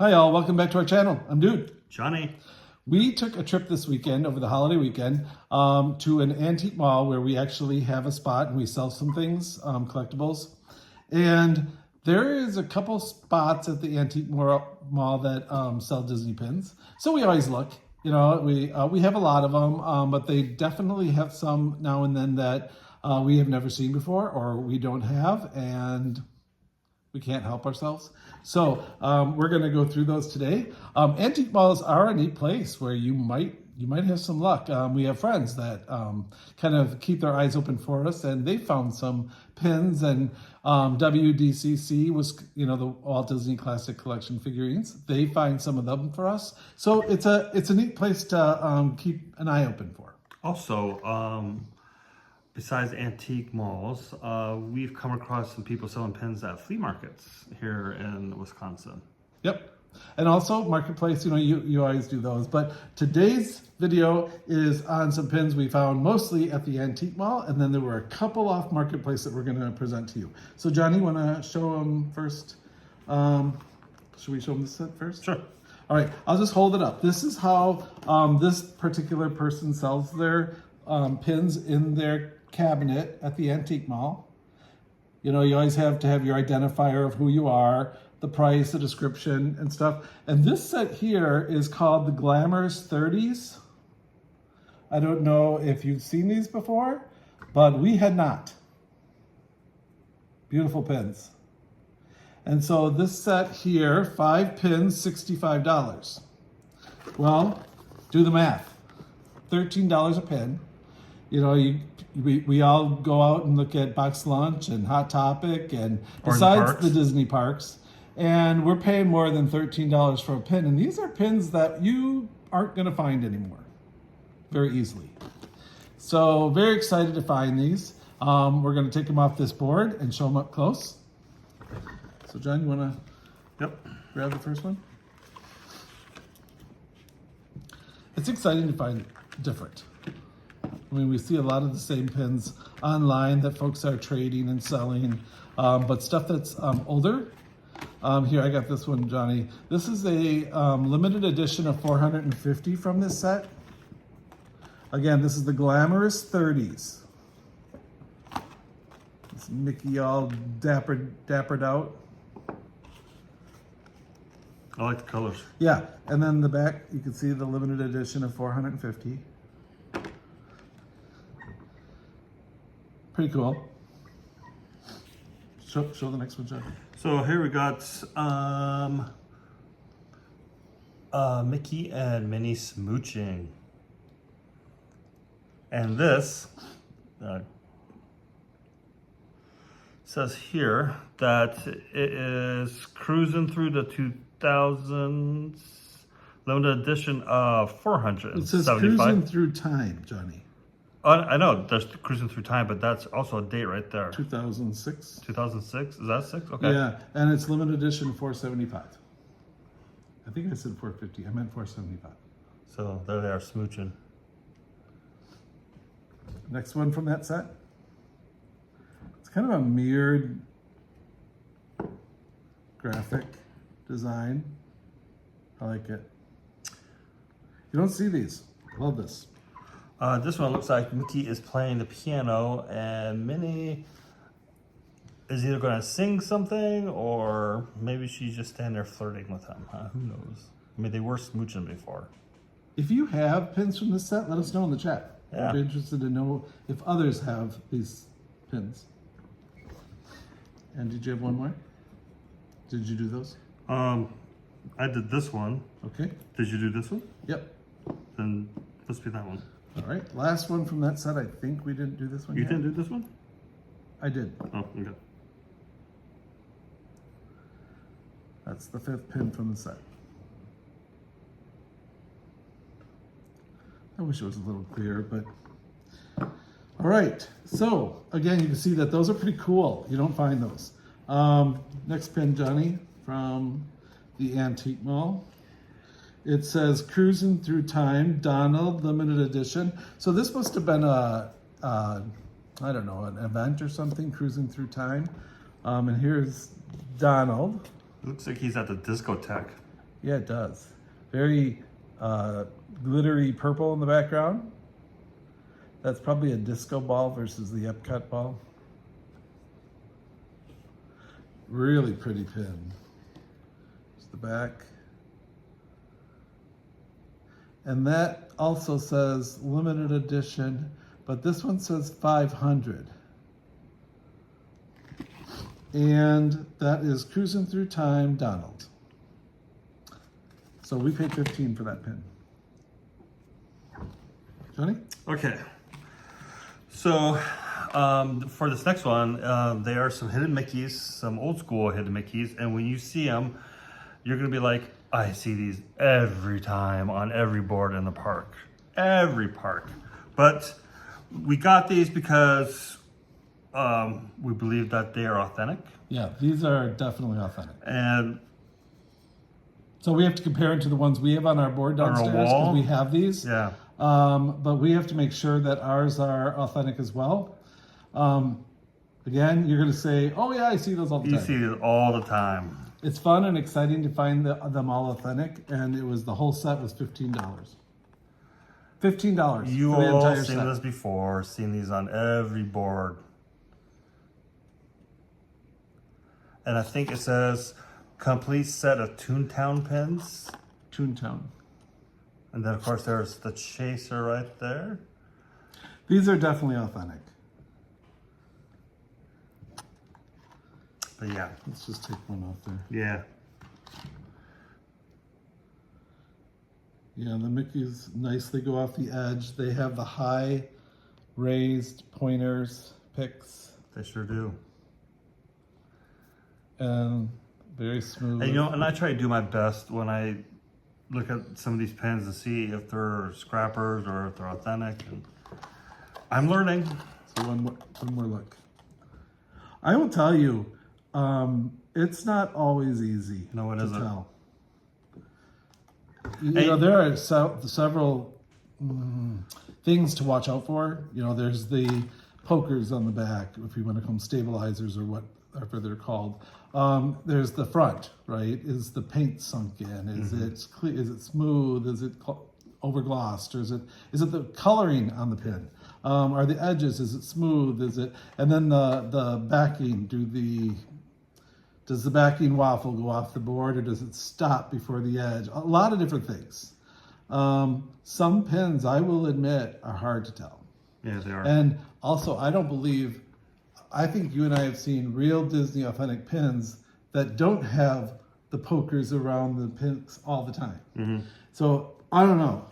Hi all, welcome back to our channel. I'm Dude. Johnny. We took a trip this weekend, over the holiday weekend, to an antique mall where we actually have a spot and we sell some things, collectibles. And there is a couple spots at the antique mall that sell Disney pins. So we always look, you know, we have a lot of them, but they definitely have some now and then that we have never seen before or we don't have, and we can't help ourselves. So we're going to go through those today. Antique malls are a neat place where you might have some luck. We have friends that kind of keep their eyes open for us, and they found some pins, and WDCC was, you know, the Walt Disney Classic Collection figurines. They find some of them for us. So it's a neat place to keep an eye open for. Also, besides antique malls, we've come across some people selling pins at flea markets here in Wisconsin. Yep. And also Marketplace, you know, you always do those. But today's video is on some pins we found mostly at the antique mall, and then there were a couple off Marketplace that we're going to present to you. So Johnny, you want to show them first? Should we show them this set first? Sure. All right, I'll just hold it up. This is how this particular person sells their pins in their cabinet at the antique mall. You know, you always have to have your identifier of who you are, the price, the description, and stuff. And this set here is called the Glamorous 30s. I don't know if you've seen these before, but we had not. Beautiful pins. And so this set here, 5 pins, $65. Well, do the math. $13 a pin. You know, we all go out and look at Box Lunch and Hot Topic and besides the Disney parks, and we're paying more than $13 for a pin. And these are pins that you aren't going to find anymore very easily. So very excited to find these. We're going to take them off this board and show them up close. So John, you want to grab the first one? It's exciting to find different. I mean, we see a lot of the same pins online that folks are trading and selling, but stuff that's older. Here, I got this one, Johnny. This is a limited edition of 450 from this set. Again, this is the Glamorous 30s. It's Mickey all dappered out. I like the colors. Yeah, and then the back, you can see the limited edition of 450. Pretty cool. Show the next one, John. So here we got Mickey and Minnie smooching. And this says here that it is cruising through the 2000s limited edition of 475. It says cruising through time, Johnny. I know there's cruising through time, but that's also a date right there. 2006. 2006? Is that 6? Okay. Yeah, and it's limited edition 475. I think I said 450. I meant 475. So there they are smooching. Next one from that set. It's kind of a mirrored graphic design. I like it. You don't see these. Love this. This one looks like Mickey is playing the piano and Minnie is either going to sing something or maybe she's just standing there flirting with him. Who knows? I mean, they were smooching before. If you have pins from this set, let us know in the chat. Yeah. I'd be interested to know if others have these pins. And did you have one more? Did you do those? I did this one. Okay. Did you do this one? Yep. Then must be that one. All right, last one from that set. I think we didn't do this one You yet. didn't do this one? I did. Oh, okay. That's the 5th pin from the set. I wish it was a little clearer, but... All right, so again, you can see that those are pretty cool. You don't find those. Next pin, Johnny, from the antique mall. It says Cruising Through Time, Donald, limited edition. So this must have been a I don't know, an event or something, Cruising Through Time. And here's Donald. Looks like he's at the discotheque. Yeah, it does. Very glittery purple in the background. That's probably a disco ball versus the Epcot ball. Really pretty pin. There's the back. And that also says limited edition, but this one says 500. And that is Cruising Through Time, Donald. So we paid 15 for that pin. Johnny? Okay. So for this next one, there are some hidden Mickeys, some old school hidden Mickeys, and when you see them, you're gonna be like, I see these every time on every board in the park, every park. But we got these because we believe that they are authentic. Yeah, these are definitely authentic. And so we have to compare it to the ones we have on our board downstairs because we have these. Yeah. But we have to make sure that ours are authentic as well. Again, you're going to say, oh yeah, I see those all the time. You see it all the time. It's fun and exciting to find them all authentic, and the whole set was $15. $15 You for the all entire seen set. this before, seen these on every board. And I think it says complete set of Toontown pins. Toontown. And then of course there's the chaser right there. These are definitely authentic. But yeah. Let's just take one off there. Yeah. Yeah, the Mickeys nicely go off the edge. They have the high raised pointers, picks. They sure do. And very smooth. And and I try to do my best when I look at some of these pins to see if they're scrappers or if they're authentic. And I'm learning. So one more look. I will tell you, it's not always easy No, it to isn't. tell. You know, there are several things to watch out for. You know, there's the pokers on the back, if you want to call them stabilizers or whatever they're called. There's the front, right? Is the paint sunk in? Is it clear? Is it smooth? Is it overglossed? Or is it the coloring on the pin? Are the edges? Is it smooth? Is it? And then the backing. Does the backing waffle go off the board, or does it stop before the edge? A lot of different things. Some pins, I will admit, are hard to tell. Yeah, they are. And also, I think you and I have seen real Disney authentic pins that don't have the pokers around the pins all the time. So I don't know.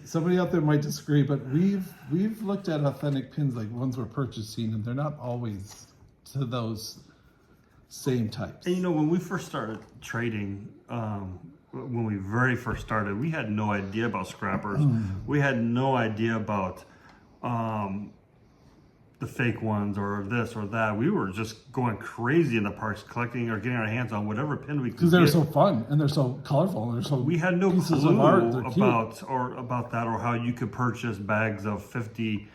Somebody out there might disagree, but we've looked at authentic pins like ones we're purchasing, and they're not always to those same types. And when we first started trading, when we very first started, we had no idea about scrappers. We had no idea about the fake ones or this or that. We were just going crazy in the parks, collecting or getting our hands on whatever pin we could. Because they're so fun and they're so colorful and they're so. We had no pieces clue of art. They're cute. about that, or how you could purchase bags of 50.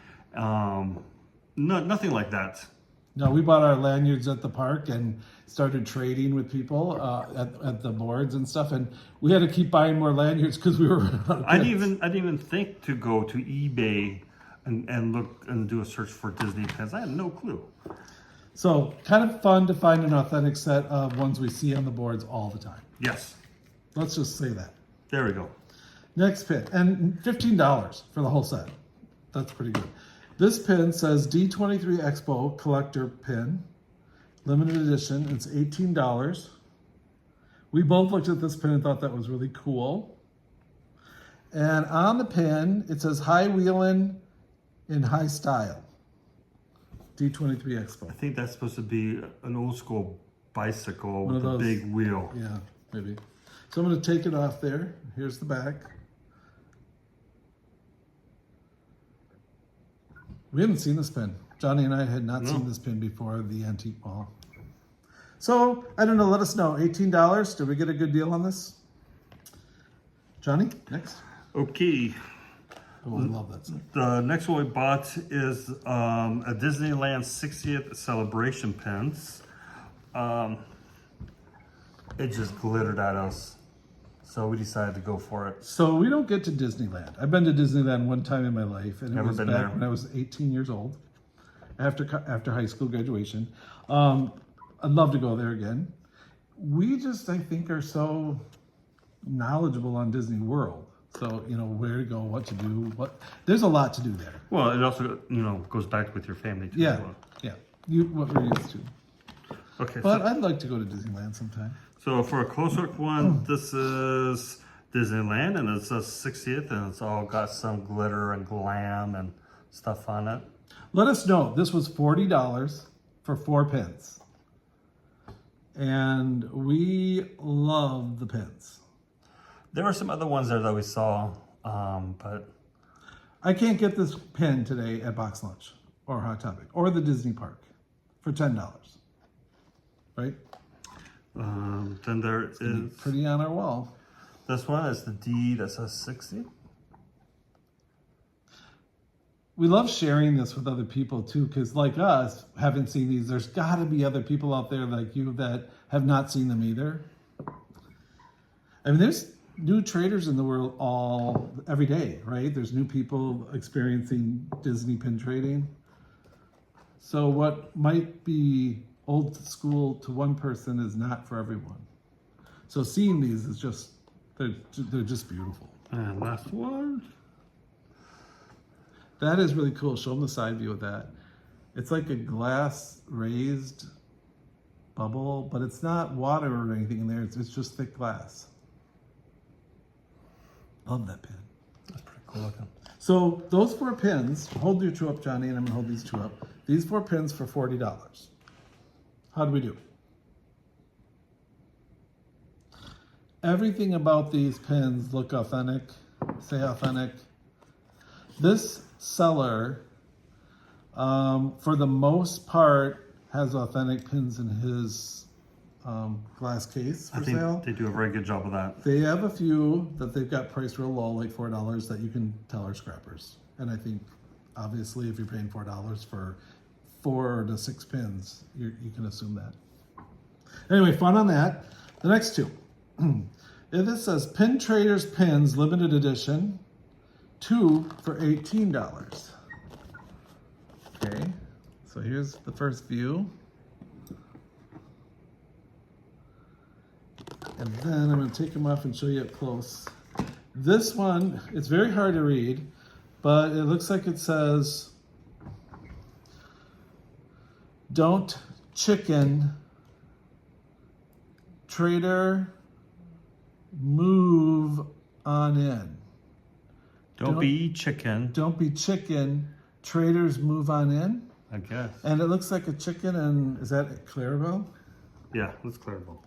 Nothing like that. No, we bought our lanyards at the park and started trading with people at the boards and stuff, and we had to keep buying more lanyards because we were. I didn't even think to go to eBay and look and do a search for Disney pins. I had no clue. So kind of fun to find an authentic set of ones we see on the boards all the time. Yes. Let's just say that. There we go. Next pin, and $15 for the whole set. That's pretty good. This pin says D23 Expo Collector Pin, limited edition. It's $18. We both looked at this pin and thought that was really cool. And on the pin, it says high wheelin' in high style. D23 Expo. I think that's supposed to be an old school bicycle One with of a those- big wheel. Yeah, maybe. So I'm going to take it off there. Here's the back. We haven't seen this pin. Johnny and I had not seen this pin before the antique mall. So, I don't know, let us know. $18, did we get a good deal on this? Johnny, next. Okay. Oh, I love that set. The next one we bought is a Disneyland 60th celebration pins. It just glittered at us. So we decided to go for it. So we don't get to Disneyland. I've been to Disneyland one time in my life, and it Never was been back there. when I was 18 years old, after high school graduation. I'd love to go there again. We just, I think, are so knowledgeable on Disney World. So, you know, where to go, what to do, there's a lot to do there. Well, it also, goes back with your family too. Yeah, As well. yeah. What we're used to. Okay. But I'd like to go to Disneyland sometime. So for a close look one, this is Disneyland, and it's a 60th, and it's all got some glitter and glam and stuff on it. Let us know. This was $40 for 4 pins. And we love the pins. There were some other ones there that we saw, but I can't get this pin today at Box Lunch or Hot Topic or the Disney Park for $10. Right? then there is Pretty on our wall. this one is the D that says 60. We love sharing this with other people too, because like us, haven't seen these. There's got to be other people out there like you that have not seen them either. I mean, there's new traders in the world every day, right? There's new people experiencing Disney pin trading. So what might be old school to one person is not for everyone. So seeing these is just, they're just beautiful. And last one. That is really cool. Show them the side view of that. It's like a glass raised bubble, but it's not water or anything in there. It's just thick glass. Love that pin. That's pretty cool looking. So those 4 pins, hold your 2 up, Johnny, and I'm gonna hold these 2 up. These 4 pins for $40. How do we do? Everything about these pins look authentic, say authentic. This seller, for the most part, has authentic pins in his glass case for I think sale. they do a very good job of that. They have a few that they've got priced real low, like $4, that you can tell are scrappers. And I think, obviously, if you're paying $4 for 4 to 6 pins, you can assume that. Anyway, fun on that. The next 2. This says Pin Traders Pins Limited Edition, 2 for $18. Okay, so here's the first view. And then I'm going to take them off and show you up close. This one, it's very hard to read, but it looks like it says, "Don't chicken, trader, move on in." Don't be chicken, Don't be chicken, traders move on in. I guess. And it looks like a chicken, and is that Clarabelle? Yeah, that's Clarabelle.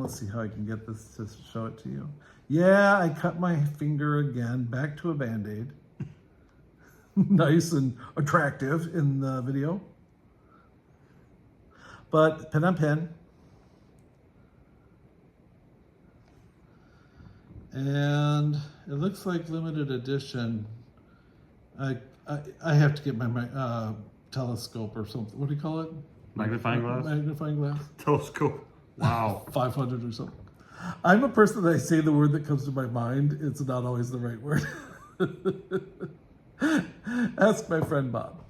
Let's see how I can get this to show it to you. Yeah, I cut my finger again, back to a Band-Aid. Nice and attractive in the video. But pin on pin. And it looks like limited edition. I have to get my telescope or something. What do you call it? Magnifying glass? Magnifying glass. Telescope. Wow. 500 or something. I'm a person that I say the word that comes to my mind. It's not always the right word. Ask my friend Bob.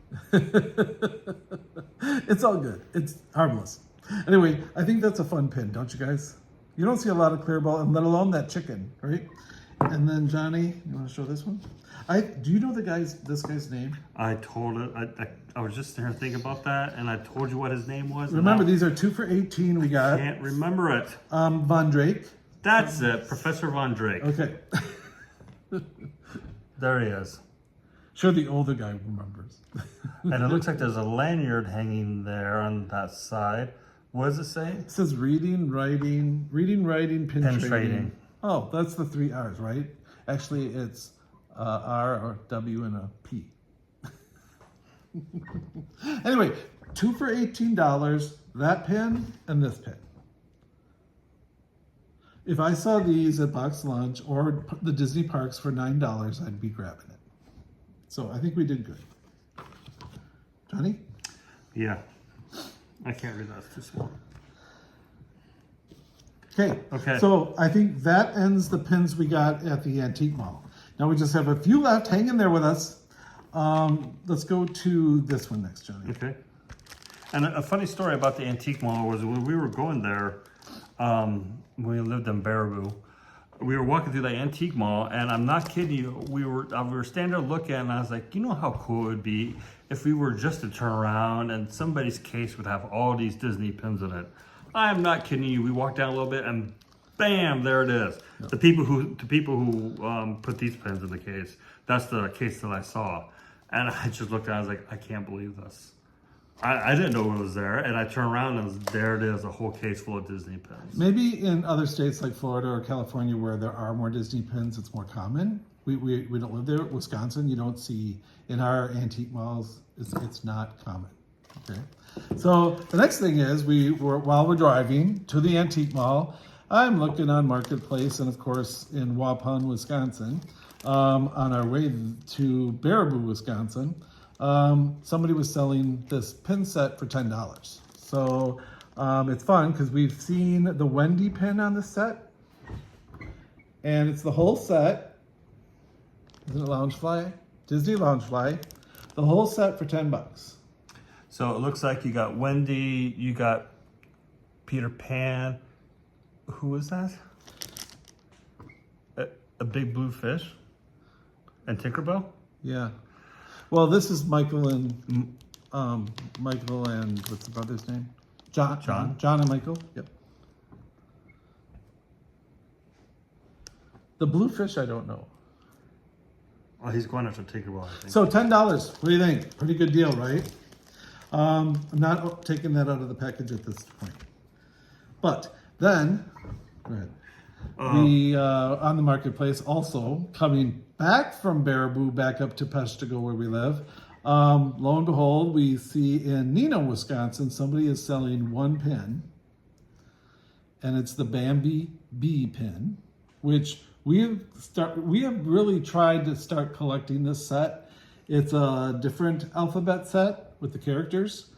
It's all good. It's harmless. Anyway, I think that's a fun pin, don't you guys? You don't see a lot of Clarabelle, and let alone that chicken, right? And then Johnny, you want to show this one? Do you know this guy's name? I told it. I was just there thinking about that, and I told you what his name was. Remember, these are 2 for $18. We got Can't remember it. Von Drake. That's it, Professor Von Drake. Okay. There he is. Sure, the older guy remembers. And it looks like there's a lanyard hanging there on that side. What does it say? It says reading, writing, pin trading. Oh, that's the 3 R's, right? Actually, it's R or W and a P. Anyway, 2 for $18, that pin and this pin. If I saw these at Box Lunch or the Disney parks for $9, I'd be grabbing it. So I think we did good. Johnny? Yeah. I can't read that. It's too small. Okay. So I think that ends the pins we got at the antique mall. Now we just have a few left. Hang in there with us. Let's go to this one next, Johnny. Okay. And a funny story about the antique mall was when we were going there, when we lived in Baraboo, we were walking through the antique mall, and I'm not kidding you, we were standing there looking, and I was like, you know how cool it would be if we were just to turn around and somebody's case would have all these Disney pins in it. I'm not kidding you. We walked down a little bit, and bam, there it is. Yep. The people who put these pins in the case. That's the case that I saw, and I just looked at it, I was like, I can't believe this. I didn't know it was there, and I turned around and there it is, a whole case full of Disney pins. Maybe in other states like Florida or California where there are more Disney pins, it's more common. We don't live there. Wisconsin, you don't see, in our antique malls, it's not common. Okay. So the next thing is, while we're driving to the antique mall, I'm looking on Marketplace and of course in Waupun, Wisconsin, on our way to Baraboo, Wisconsin. Somebody was selling this pin set for $10. So it's fun because we've seen the Wendy pin on the set, and it's the whole set. Isn't it Loungefly? Disney Loungefly. The whole set for $10. So it looks like you got Wendy, you got Peter Pan. Who is that? A big blue fish? And Tinkerbell? Yeah. Well, this is Michael and what's the brother's name? John and Michael. Yep. The blue fish, I don't know. Oh, he's going after Tinkerbell, I think. So $10. What do you think? Pretty good deal, right? I'm not taking that out of the package at this point. But then, go ahead. We on the Marketplace, also coming back from Baraboo back up to Peshtigo where we live. Lo and behold, we see in Neenah, Wisconsin, somebody is selling one pin, and it's the Bambi Bee pin, which we have really tried to start collecting this set. It's a different alphabet set with the characters,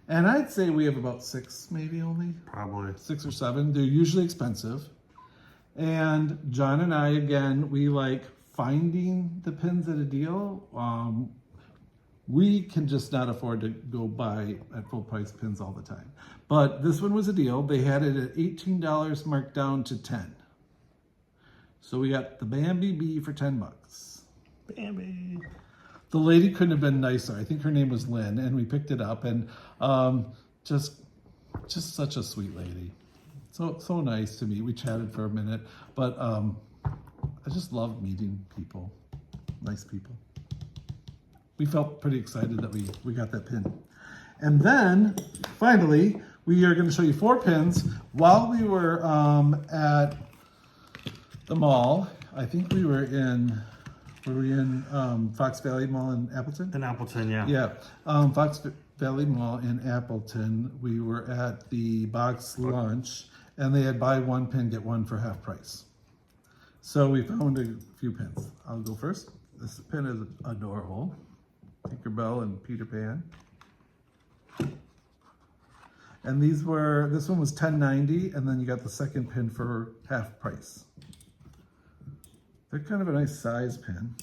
and I'd say we have about 6, maybe only. Probably 6 or 7. They're usually expensive. And John and I, again, we like finding the pins at a deal. We can just not afford to go buy at full price pins all the time. But this one was a deal. They had it at $18 marked down to $10. So we got the Bambi Bee for $10. Bambi. The lady couldn't have been nicer. I think her name was Lynn, and we picked it up, and just such a sweet lady. So nice to meet. We chatted for a minute, but I just love meeting people, nice people. We felt pretty excited that we got that pin. And then, finally, we are going to show you 4 pins. While we were at the mall, I think we were in Fox Valley Mall in Appleton? In Appleton, yeah. Yeah, Fox Valley Mall in Appleton. We were at the box lunch, and they had buy one pin, get one for half price. So we found a few pins. I'll go first. This pin is adorable. Tinkerbell and Peter Pan. And this one was $10.90, and then you got the second pin for half price. They're kind of a nice size pin.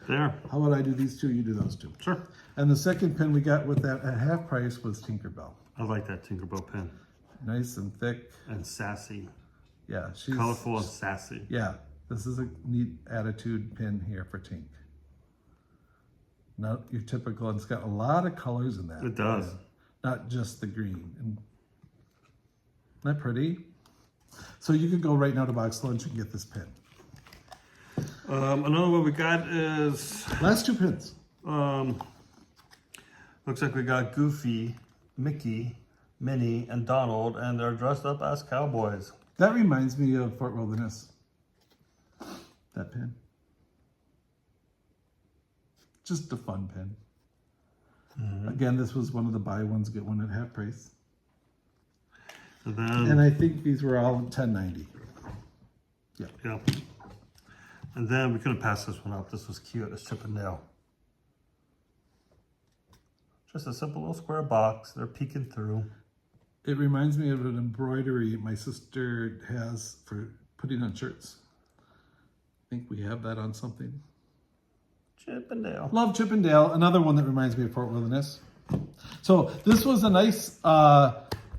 There. How about I do these 2, you do those 2? Sure. And the second pin we got with that at half price was Tinkerbell. I like that Tinkerbell pin. Nice and thick. And sassy. Yeah, she's colorful and sassy. Yeah, this is a neat attitude pin here for Tink. Not your typical, and it's got a lot of colors in that. It does. Pin, not just the green. And isn't that pretty? So you could go right now to Box Lunch and get this pin. Another one we got is... Last 2 pins. Looks like we got Goofy, Mickey, Minnie, and Donald, and they're dressed up as cowboys. That reminds me of Fort Wilderness. That pin. Just a fun pin. Mm-hmm. Again, this was one of the buy ones, get one at half price. And I think these were all $10.90. Yeah. Yeah. And then we couldn't pass this one up. This was cute. It's Chip and Dale. Just a simple little square box. They're peeking through. It reminds me of an embroidery my sister has for putting on shirts. I think we have that on something. Chippendale. Love Chippendale. Another one that reminds me of Fort Wilderness. So this was a nice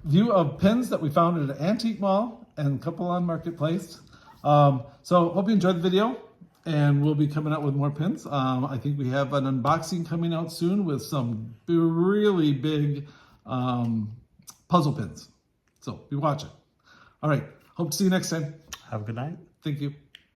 view of pins that we found at an antique mall and a couple on Marketplace. So hope you enjoyed the video, and we'll be coming out with more pins. I think we have an unboxing coming out soon with some really big puzzle pins. So be watching. All right. Hope to see you next time. Have a good night. Thank you.